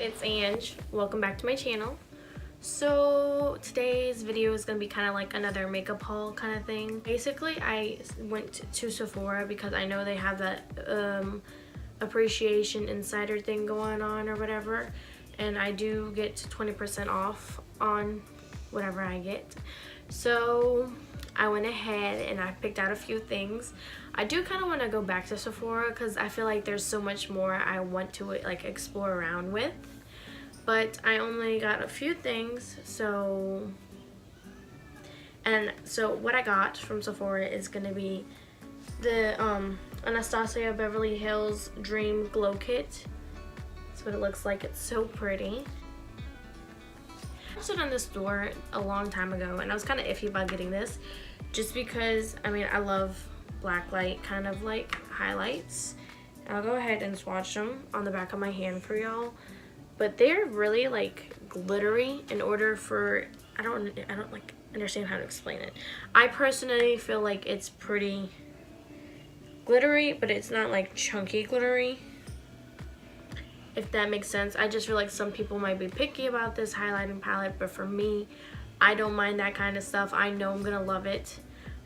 it's Ange. Welcome back to my channel. So today's video is going to be kind of like another makeup haul kind of thing. Basically, I went to Sephora because I know they have that appreciation insider thing going on or whatever, and I do get 20% off on whatever I get. So I went ahead and I picked out a few things. I do kind of want to go back to Sephora because I feel like there's so much more I want to like explore around with, but I only got a few things. So what I got from Sephora is going to be the Anastasia Beverly Hills Dream Glow Kit. That's what it looks like. It's so pretty. I was in this store a long time ago and I was kind of iffy about getting this just because, I mean, I love black light kind of like highlights. I'll go ahead and swatch them on the back of my hand for y'all, but they're really like glittery in order for, I don't like understand how to explain it. I personally feel like it's pretty glittery, but it's not like chunky glittery, if that makes sense. I just feel like some people might be picky about this highlighting palette, but for me, I don't mind that kind of stuff. I know I'm gonna love it.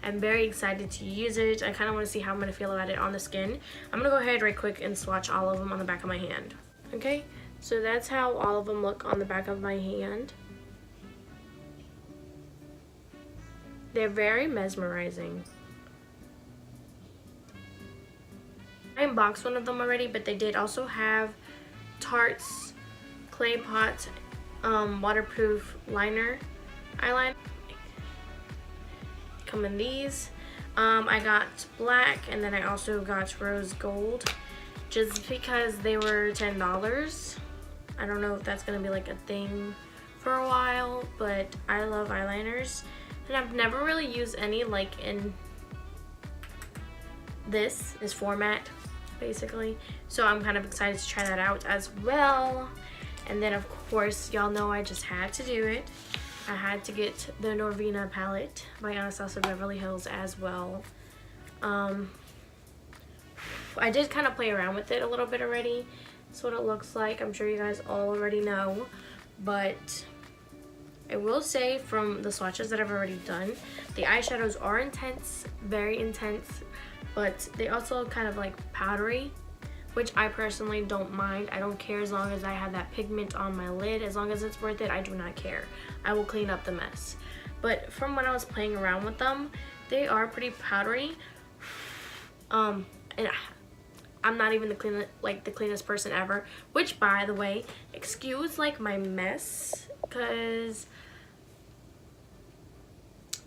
I'm very excited to use it. I kind of want to see how I'm gonna feel about it on the skin. I'm gonna go ahead right quick and swatch all of them on the back of my hand. Okay, so that's how all of them look on the back of my hand. They're very mesmerizing. I unboxed one of them already, but they did also have Tarte's Clay Pot waterproof liner eyeliner. Come in these. I got black and then I also got rose gold just because they were $10. I don't know if that's gonna be like a thing for a while, but I love eyeliners and I've never really used any like in this format basically, so I'm kind of excited to try that out as well. And then of course, y'all know I just had to do it. I had to get the Norvina palette by Anastasia Beverly Hills as well. I did kind of play around with it a little bit already. That's what it looks like. I'm sure you guys all already know, but I will say from the swatches that I've already done, the eyeshadows are intense, very intense, but they also kind of like powdery, which I personally don't mind. I don't care as long as I have that pigment on my lid. As long as it's worth it, I do not care. I will clean up the mess. But from when I was playing around with them, they are pretty powdery. And I'm not even the cleanest person ever, which by the way, excuse like my mess, because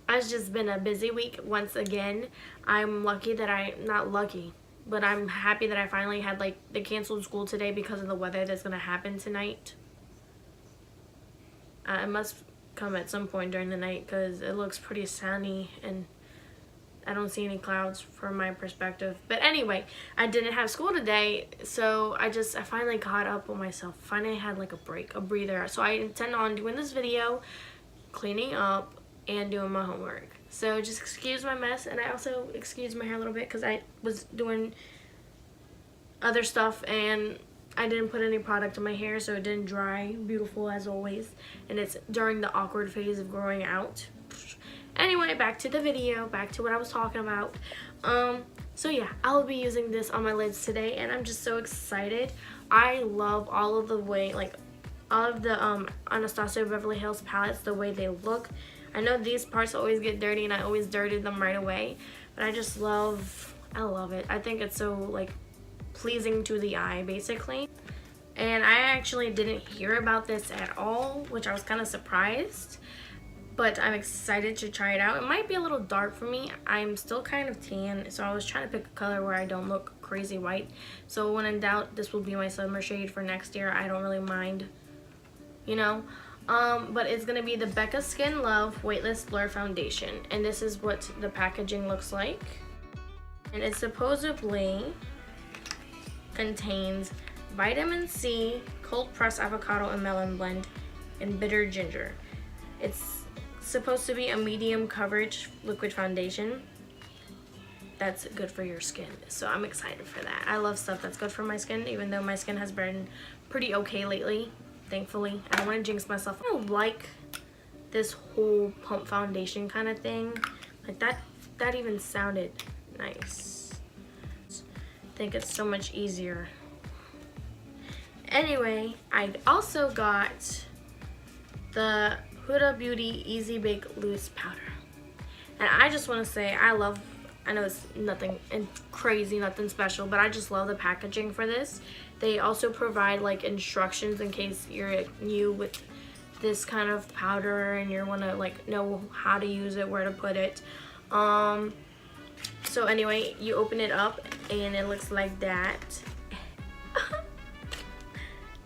it's just been a busy week once again. I'm lucky that not lucky, but I'm happy that I finally had like they canceled school today because of the weather that's gonna happen tonight. It must come at some point during the night because it looks pretty sunny and I don't see any clouds from my perspective. But anyway, I didn't have school today, so I finally caught up with myself. Finally had like a breather. So I intend on doing this video, cleaning up, and doing my homework. So just excuse my mess, and I also excuse my hair a little bit because I was doing other stuff and I didn't put any product in my hair, so it didn't dry beautiful as always, and it's during the awkward phase of growing out. Anyway, back to the video, back to what I was talking about. So yeah, I'll be using this on my lids today and I'm just so excited. I love all of the Anastasia Beverly Hills palettes, the way they look. I know these parts always get dirty and I always dirtied them right away, but I love it. I think it's so like pleasing to the eye basically. And I actually didn't hear about this at all, which I was kind of surprised, but I'm excited to try it out. It might be a little dark for me. I'm still kind of tan, so I was trying to pick a color where I don't look crazy white. So when in doubt, this will be my summer shade for next year. I don't really mind, you know. But it's gonna be the Becca Skin Love Weightless Blur Foundation, and this is what the packaging looks like. And it supposedly contains vitamin C, cold pressed avocado and melon blend, and bitter ginger. It's supposed to be a medium coverage liquid foundation. that's good for your skin. So I'm excited for that. I love stuff that's good for my skin, even though my skin has been pretty okay lately, thankfully. I don't want to jinx myself. I don't like this whole pump foundation kind of thing. Like that even sounded nice. I think it's so much easier. Anyway, I also got the Huda Beauty Easy Bake Loose Powder. And I just want to say I know it's nothing crazy, nothing special, but I just love the packaging for this. They also provide like instructions in case you're new with this kind of powder and you want to like know how to use it, where to put it. So anyway, you open it up and it looks like that.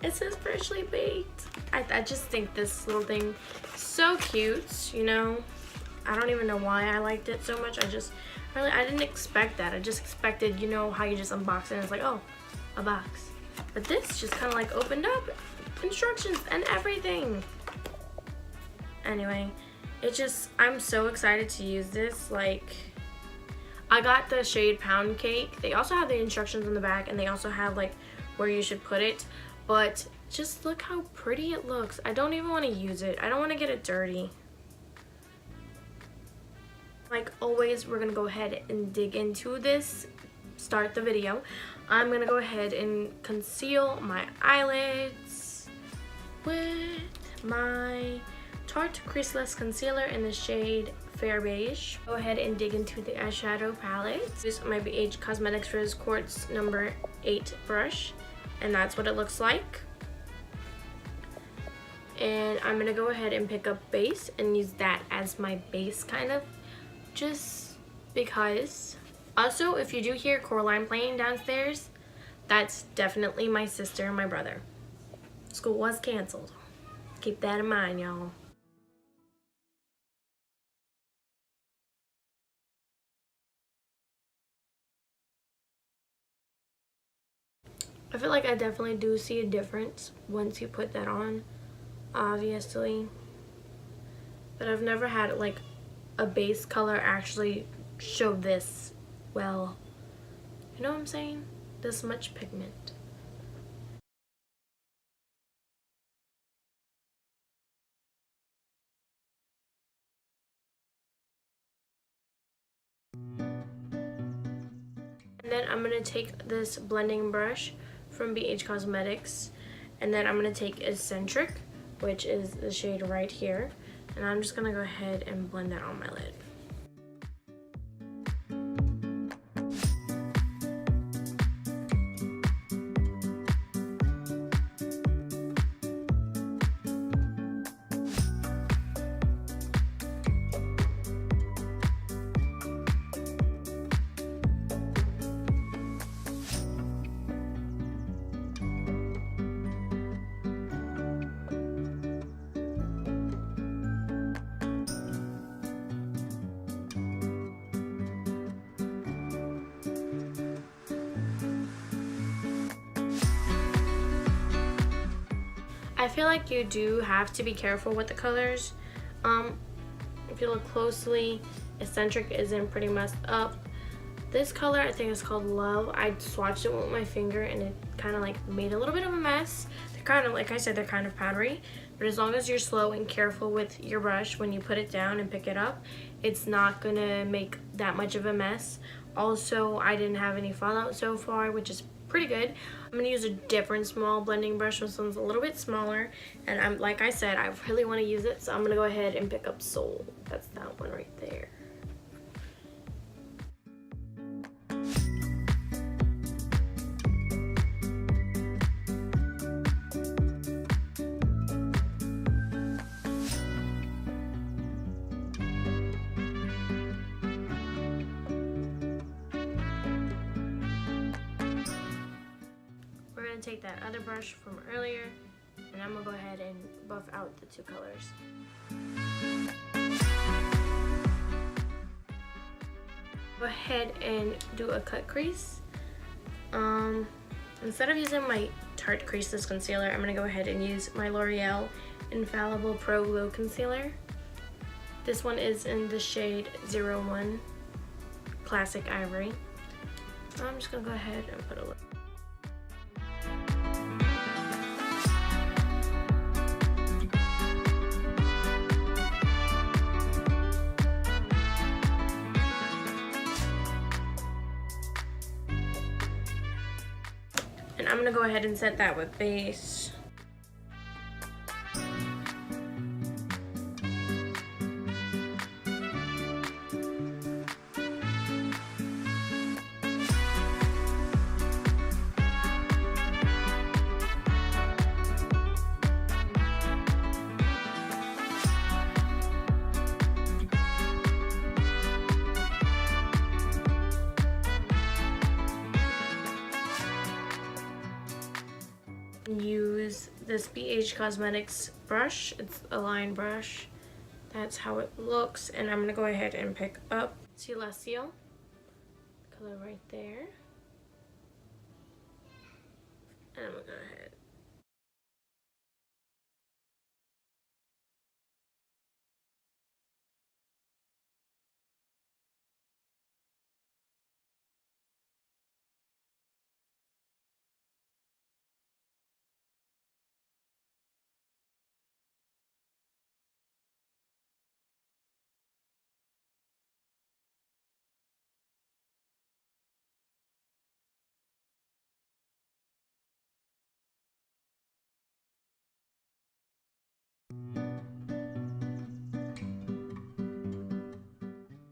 It says freshly baked. I just think this little thing is so cute, you know. I don't even know why I liked it so much. I didn't expect that. I just expected, you know, how you just unbox it and it's like, oh, a box. But this just kind of like opened up, instructions and everything. Anyway, I'm so excited to use this. Like, I got the shade Pound Cake. They also have the instructions on the back, and they also have like where you should put it. But just look how pretty it looks. I don't even want to use it. I don't want to get it dirty. Like always, we're gonna go ahead and dig into this, start the video. I'm gonna go ahead and conceal my eyelids with my Tarte Creaseless Concealer in the shade Fair Beige. Go ahead and dig into the eyeshadow palette. This is my BH Cosmetics Frizz Quartz number 8 brush, and that's what it looks like. And I'm gonna go ahead and pick up base and use that as my base, kind of, just because. Also, if you do hear Coraline playing downstairs, that's definitely my sister and my brother. School was canceled. Keep that in mind, y'all. I feel like I definitely do see a difference once you put that on, obviously. But I've never had like a base color actually show this well. You know what I'm saying? This much pigment. And then I'm going to take this blending brush from BH Cosmetics, and then I'm going to take Eccentric, which is the shade right here, and I'm just going to go ahead and blend that on my lid. I feel like you do have to be careful with the colors. If you look closely, Eccentric isn't pretty messed up. This color, I think, is called Love. I swatched it with my finger and it kind of like made a little bit of a mess. They're kind of, like I said, they're kind of powdery, but as long as you're slow and careful with your brush when you put it down and pick it up, it's not gonna make that much of a mess. Also, I didn't have any fallout so far, which is pretty good. I'm gonna use a different small blending brush. This one's a little bit smaller, and like I said, I really want to use it, so I'm gonna go ahead and pick up Soul. That's that one right there. Take that other brush from earlier, and I'm gonna go ahead and buff out the two colors. Go ahead and do a cut crease. Instead of using my Tarte Creaseless Concealer, I'm gonna go ahead and use my L'Oreal Infallible Pro Glow Concealer. This one is in the shade 01 classic ivory. I'm just gonna go ahead and put a little. And I'm gonna go ahead and set that with base. Use this BH Cosmetics brush. It's a line brush. That's how it looks. And I'm gonna go ahead and pick up Celestial color right there. And I'm gonna go ahead.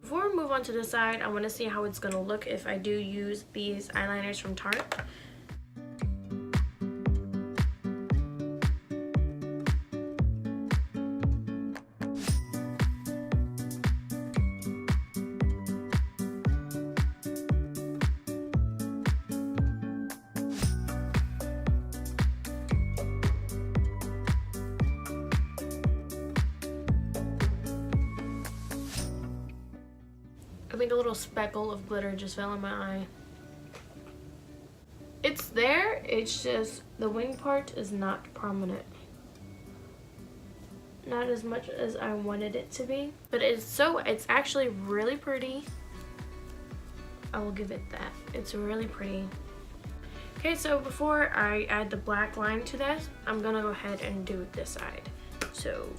Before we move on to the side, I want to see how it's going to look if I do use these eyeliners from Tarte. I think a little speckle of glitter just fell in my eye. It's there, it's just the wing part is not prominent. Not as much as I wanted it to be, but it's actually really pretty. I will give it that. It's really pretty. Okay, so before I add the black line to this, I'm gonna go ahead and do this side. So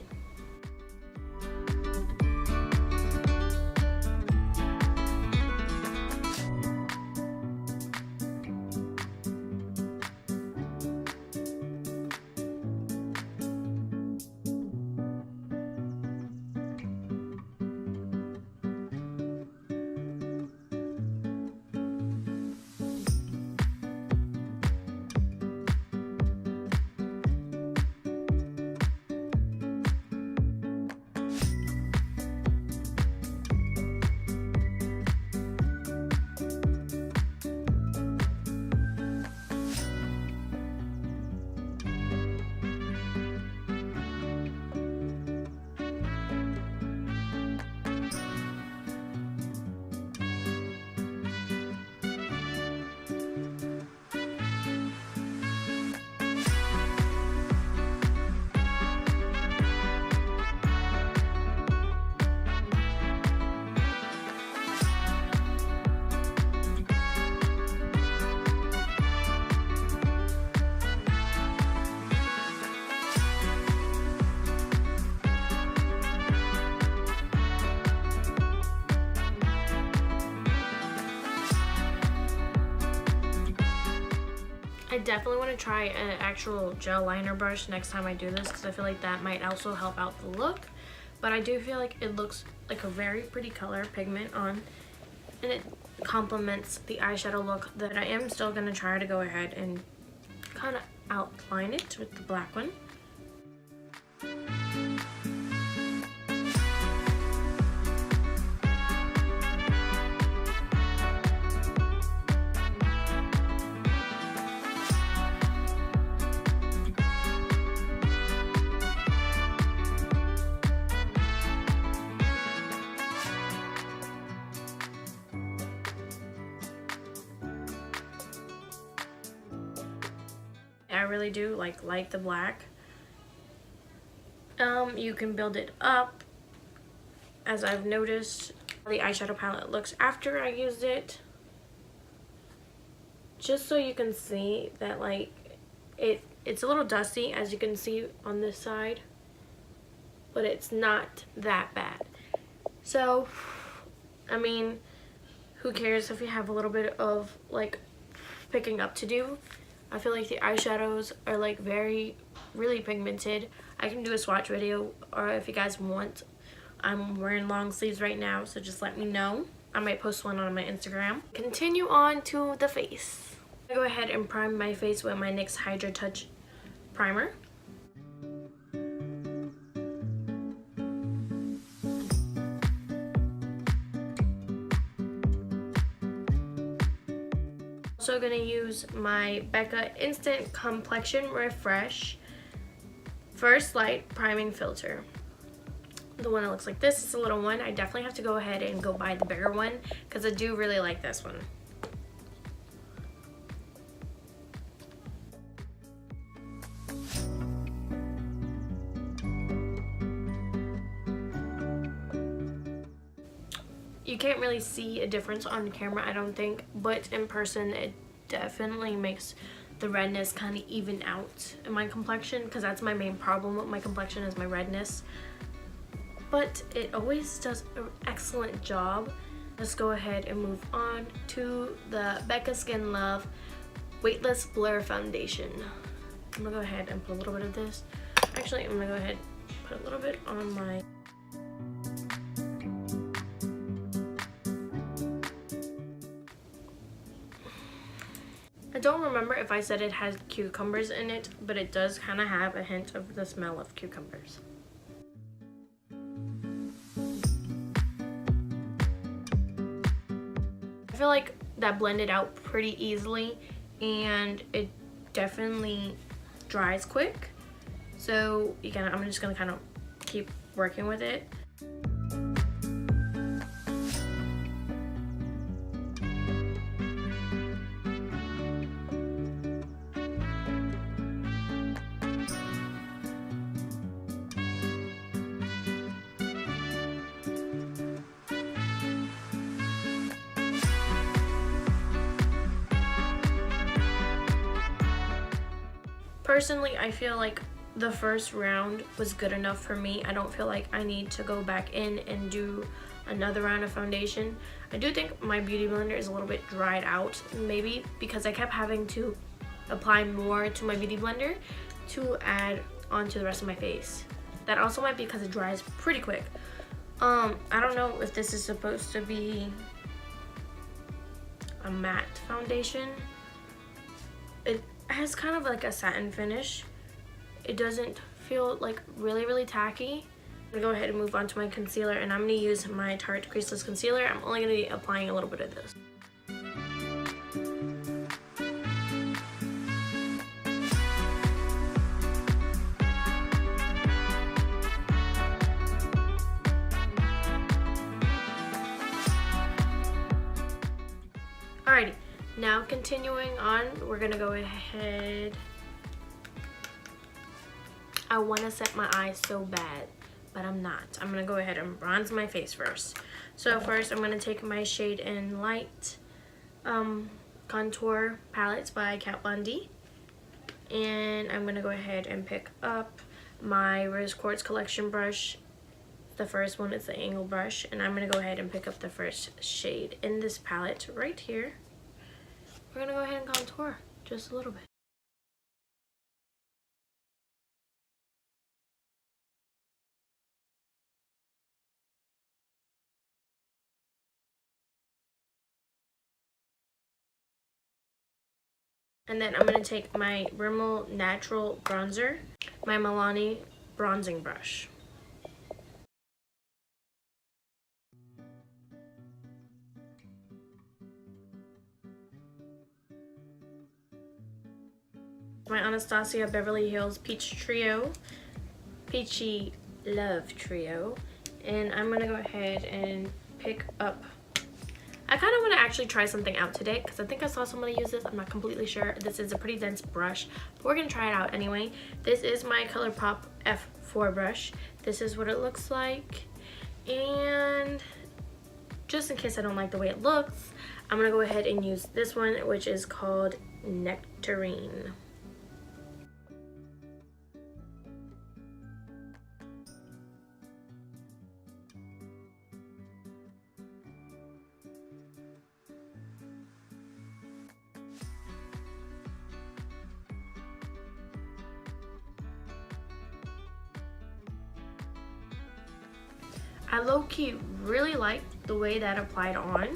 I definitely want to try an actual gel liner brush next time I do this, because I feel like that might also help out the look. But I do feel like it looks like a very pretty color pigment on, and it complements the eyeshadow look that I am still going to try to go ahead and kind of outline it with the black one. I really do like the black. You can build it up, as I've noticed. The eyeshadow palette looks after I used it, just so you can see that like it's a little dusty, as you can see on this side, but it's not that bad. So I mean, who cares if you have a little bit of like picking up to do. I feel like the eyeshadows are like really pigmented. I can do a swatch video, or if you guys want, I'm wearing long sleeves right now, so just let me know. I might post one on my Instagram. Continue on to the face. I go ahead and prime my face with my NYX Hydra Touch primer. Also gonna use my Becca Instant Complexion Refresh First Light Priming Filter. The one that looks like this is a little one. I definitely have to go ahead and go buy the bigger one because I do really like this one. You can't really see a difference on camera, I don't think, but in person it definitely makes the redness kind of even out in my complexion, because that's my main problem with my complexion, is my redness. But it always does an excellent job. Let's go ahead and move on to the Becca Skin Love Weightless Blur Foundation. I'm gonna go ahead and put a little bit of this. Actually, I'm gonna go ahead and put a little bit on my I don't remember if I said it has cucumbers in it, but it does kind of have a hint of the smell of cucumbers. I feel like that blended out pretty easily, and it definitely dries quick. So I'm just gonna kind of keep working with it. Personally, I feel like the first round was good enough for me. I don't feel like I need to go back in and do another round of foundation. I do think my beauty blender is a little bit dried out, maybe because I kept having to apply more to my beauty blender to add onto the rest of my face. That also might be because it dries pretty quick. I don't know if this is supposed to be a matte foundation. It has kind of like a satin finish. It doesn't feel like really tacky. I'm gonna go ahead and move on to my concealer, and I'm gonna use my Tarte Creaseless Concealer. I'm only gonna be applying a little bit of this. Alrighty, now continuing on, we're gonna go ahead. I want to set my eyes so bad, but I'm not. I'm gonna go ahead and bronze my face first. So first, I'm gonna take my Shade in Light contour palettes by Kat Von D, and I'm gonna go ahead and pick up my Rose Quartz Collection brush. The first one is the angle brush, and I'm gonna go ahead and pick up the first shade in this palette right here. We're gonna go ahead and contour just a little bit. And then I'm gonna take my Rimmel Natural Bronzer, my Milani bronzing brush. My Anastasia Beverly Hills Peachy Love Trio, and I'm gonna go ahead and pick up. I kind of want to actually try something out today because I think I saw somebody use this. I'm not completely sure. This is a pretty dense brush, but we're gonna try it out anyway. This is my ColourPop F4 brush. This is what it looks like, and just in case I don't like the way it looks, I'm gonna go ahead and use this one, which is called Nectarine. I low-key really like the way that applied on.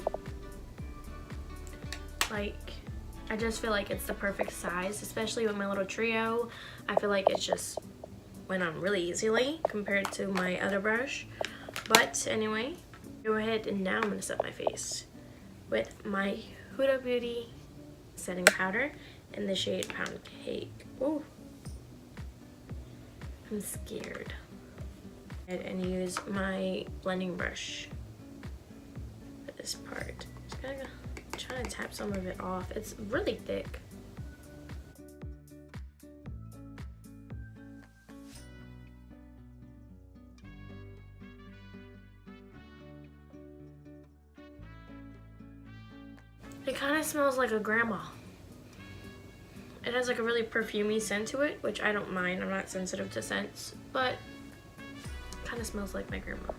Like, I just feel like it's the perfect size, especially with my little trio. I feel like it just went on really easily compared to my other brush. But anyway, go ahead and now I'm gonna set my face with my Huda Beauty setting powder in the shade Pound Cake. Ooh, I'm scared. And use my blending brush for this part. Just gonna try to tap some of it off. It's really thick. It kind of smells like a grandma. It has like a really perfumey scent to it, which I don't mind. I'm not sensitive to scents, but kind of smells like my grandma.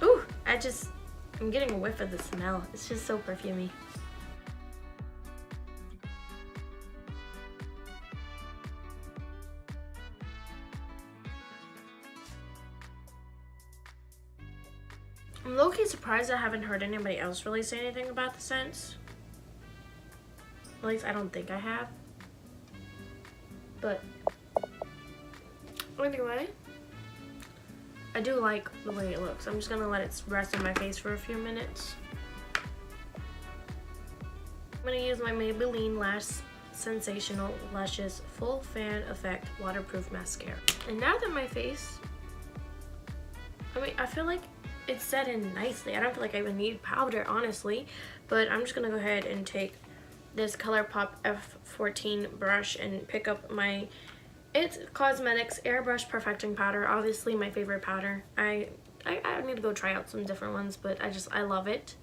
Ooh, I'm getting a whiff of the smell. It's just so perfumey. I'm low-key surprised I haven't heard anybody else really say anything about the scents. At least I don't think I have. But anyway, I do like the way it looks. I'm just gonna let it rest on my face for a few minutes. I'm gonna use my Maybelline Lash Sensational Luscious Full Fan Effect Waterproof Mascara. And now that my face, I feel like it's set in nicely. I don't feel like I even need powder, honestly, but I'm just gonna go ahead and take this ColourPop F14 brush and pick up my It's Cosmetics Airbrush Perfecting Powder. Obviously my favorite powder. I need to go try out some different ones, but I love it.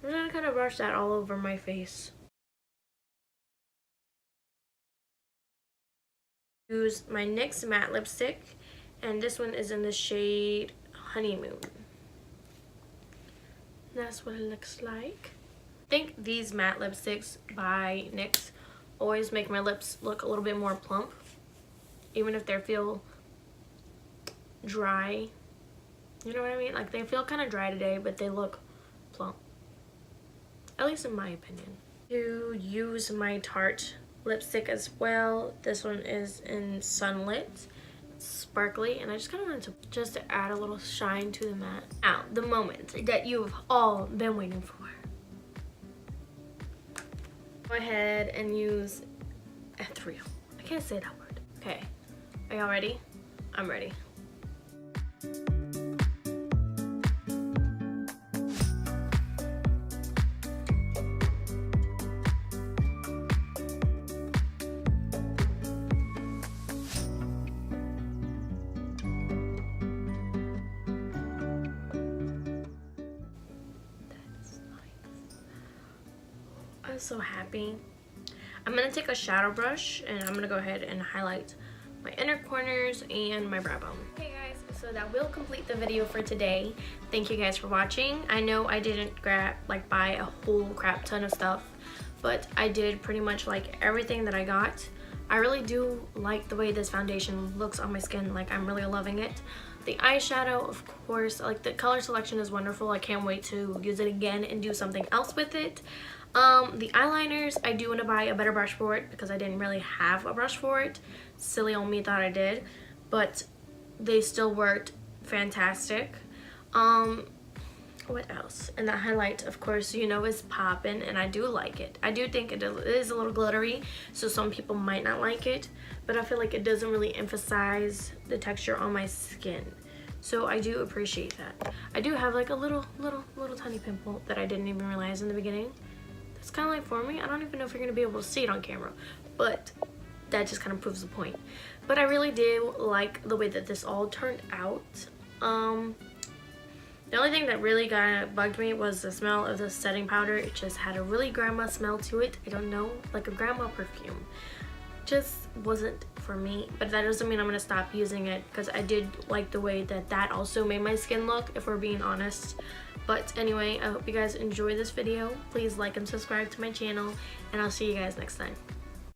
I'm gonna kind of brush that all over my face. Use my NYX matte lipstick, and this one is in the shade Honeymoon. That's what it looks like. I think these matte lipsticks by NYX always make my lips look a little bit more plump, even if they feel dry. You know what I mean? Like, they feel kind of dry today, but they look plump. At least in my opinion. To use my Tarte lipstick as well. This one is in Sunlit. Sparkly, and I just kind of wanted to add a little shine to the matte. Now, the moment that you've all been waiting for. Go ahead and use ethereal. I can't say that word. Okay, are y'all ready? I'm ready. I'm so happy. I'm gonna take a shadow brush and I'm gonna go ahead and highlight my inner corners and my brow bone. Okay guys, so that will complete the video for today. Thank you guys for watching. I know I didn't buy a whole crap ton of stuff, but I did pretty much like everything that I got. I really do like the way this foundation looks on my skin. Like, I'm really loving it. The eyeshadow, of course, like the color selection is wonderful. I can't wait to use it again and do something else with it. The eyeliners, I do want to buy a better brush for it because I didn't really have a brush for it. Silly on me thought I did, but they still worked fantastic. What else? And the highlight, of course, you know, is popping, and I do like it. I do think it is a little glittery, so some people might not like it, but I feel like it doesn't really emphasize the texture on my skin. So I do appreciate that. I do have like a little tiny pimple that I didn't even realize in the beginning. It's kind of like for me. I don't even know if you're going to be able to see it on camera, but that just kind of proves the point. But I really do like the way that this all turned out. The only thing that really kind of bugged me was the smell of the setting powder. It just had a really grandma smell to it. I don't know, like a grandma perfume. Just wasn't for me, but that doesn't mean I'm gonna stop using it, because I did like the way that that also made my skin look, if we're being honest. But anyway, I hope you guys enjoy this video. Please like and subscribe to my channel, and I'll see you guys next time.